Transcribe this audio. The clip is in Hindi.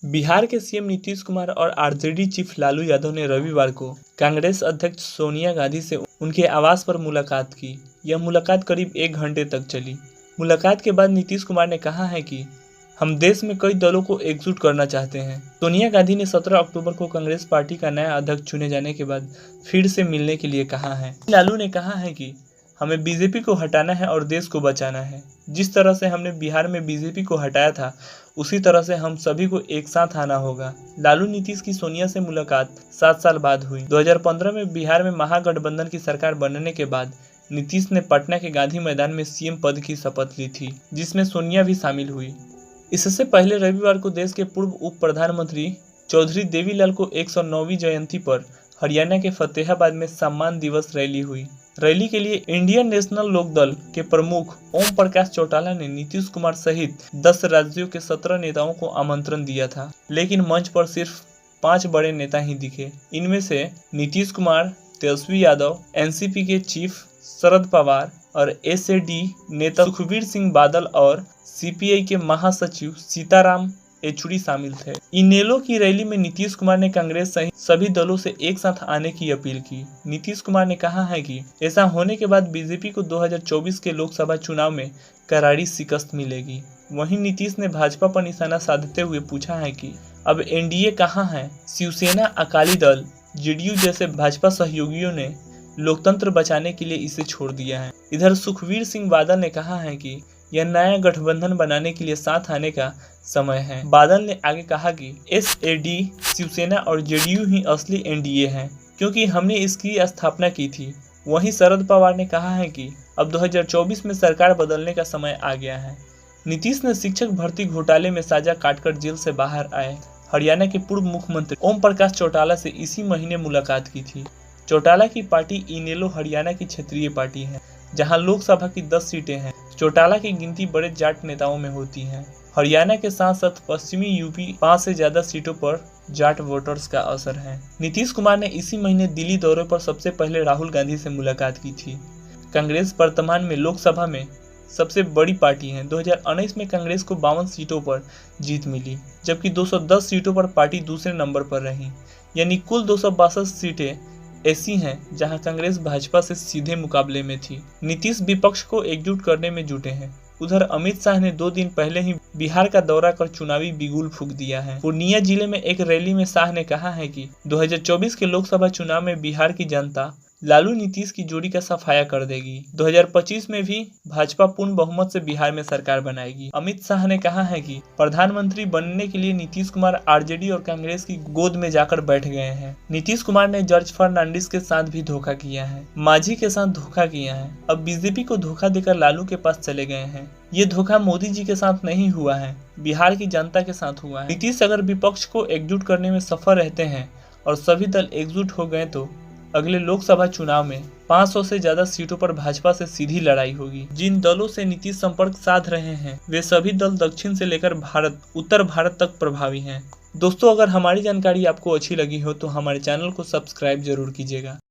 बिहार के सीएम नीतीश कुमार और आरजेडी चीफ लालू यादव ने रविवार को कांग्रेस अध्यक्ष सोनिया गांधी से उनके आवास पर मुलाकात की। यह मुलाकात करीब 1 घंटे तक चली। मुलाकात के बाद नीतीश कुमार ने कहा है कि हम देश में कई दलों को एकजुट करना चाहते हैं। सोनिया गांधी ने 17 अक्टूबर को कांग्रेस पार्टी का नया अध्यक्ष चुने जाने के बाद फिर से मिलने के लिए कहा है। लालू ने कहा है कि हमें बीजेपी को हटाना है और देश को बचाना है। जिस तरह से हमने बिहार में बीजेपी को हटाया था, उसी तरह से हम सभी को एक साथ आना होगा। लालू नीतीश की सोनिया से मुलाकात 7 साल बाद हुई। 2015 में बिहार में महागठबंधन की सरकार बनने के बाद नीतीश ने पटना के गांधी मैदान में सीएम पद की शपथ ली थी, जिसमें सोनिया भी शामिल हुई। इससे पहले रविवार को देश के पूर्व उप प्रधानमंत्री चौधरी देवीलाल को 109वीं जयंती पर हरियाणा के फतेहाबाद में सम्मान दिवस रैली हुई। रैली के लिए इंडियन नेशनल लोकदल के प्रमुख ओम प्रकाश चौटाला ने नीतीश कुमार सहित 10 राज्यों के 17 नेताओं को आमंत्रण दिया था, लेकिन मंच पर सिर्फ 5 बड़े नेता ही दिखे। इनमें से नीतीश कुमार, तेजस्वी यादव, एनसीपी के चीफ शरद पवार और एसएडी नेता सुखबीर सिंह बादल और सीपीआई के महासचिव सीताराम येचुरी शामिल थे। इनेलो की रैली में नीतीश कुमार ने कांग्रेस सहित सभी दलों से एक साथ आने की अपील की। नीतीश कुमार ने कहा है कि ऐसा होने के बाद बीजेपी को 2024 के लोकसभा चुनाव में करारी शिकस्त मिलेगी। वहीं नीतीश ने भाजपा पर निशाना साधते हुए पूछा है कि अब एनडीए कहां है। शिवसेना, अकाली दल, जेडीयू जैसे भाजपा सहयोगियों ने लोकतंत्र बचाने के लिए इसे छोड़ दिया है। इधर सुखबीर सिंह बादल ने कहा है कि यह नया गठबंधन बनाने के लिए साथ आने का समय है। बादल ने आगे कहा कि एसएडी, शिवसेना और जेडीयू ही असली एनडीए हैं, क्योंकि हमने इसकी स्थापना की थी। वहीं शरद पवार ने कहा है कि अब 2024 में सरकार बदलने का समय आ गया है। नीतीश ने शिक्षक भर्ती घोटाले में सजा काटकर जेल से बाहर आए हरियाणा के पूर्व मुख्यमंत्री ओम प्रकाश चौटाला से इसी महीने मुलाकात की थी। चौटाला की पार्टी इनेलो हरियाणा की क्षेत्रीय पार्टी है, जहां लोकसभा की 10 सीटें हैं। चौटाला की गिनती बड़े जाट नेताओं में होती है। हरियाणा के साथ साथ पश्चिमी यूपी 5 से ज्यादा सीटों पर जाट वोटर्स का असर है। नीतीश कुमार ने इसी महीने दिल्ली दौरे पर सबसे पहले राहुल गांधी से मुलाकात की थी। कांग्रेस वर्तमान में लोकसभा में सबसे बड़ी पार्टी है। 2019 में कांग्रेस को 52 सीटों पर जीत मिली, जबकि 210 सीटों पर पार्टी दूसरे नंबर पर रही। यानी कुल 262 सीटें ऐसी हैं जहां कांग्रेस भाजपा से सीधे मुकाबले में थी। नीतीश विपक्ष को एकजुट करने में जुटे हैं। उधर अमित शाह ने 2 दिन पहले ही बिहार का दौरा कर चुनावी बिगुल फूंक दिया है। पूर्णिया जिले में एक रैली में शाह ने कहा है कि 2024 के लोकसभा चुनाव में बिहार की जनता लालू नीतीश की जोड़ी का सफाया कर देगी। 2025 में भी भाजपा पूर्ण बहुमत से बिहार में सरकार बनाएगी। अमित शाह ने कहा है कि प्रधानमंत्री बनने के लिए नीतीश कुमार आरजेडी और कांग्रेस की गोद में जाकर बैठ गए हैं। नीतीश कुमार ने जॉर्ज फर्नांडिस के साथ भी धोखा किया है, मांझी के साथ धोखा किया है। अब बीजेपी को धोखा देकर लालू के पास चले गए हैं। ये धोखा मोदी जी के साथ नहीं हुआ है, बिहार की जनता के साथ हुआ है। नीतीश अगर विपक्ष को एकजुट करने में सफल रहते हैं और सभी दल एकजुट हो गए तो अगले लोकसभा चुनाव में 500 से ज्यादा सीटों पर भाजपा से सीधी लड़ाई होगी। जिन दलों से नीतीश संपर्क साध रहे हैं, वे सभी दल दक्षिण से लेकर उत्तर भारत तक प्रभावी हैं। दोस्तों, अगर हमारी जानकारी आपको अच्छी लगी हो तो हमारे चैनल को सब्सक्राइब जरूर कीजिएगा।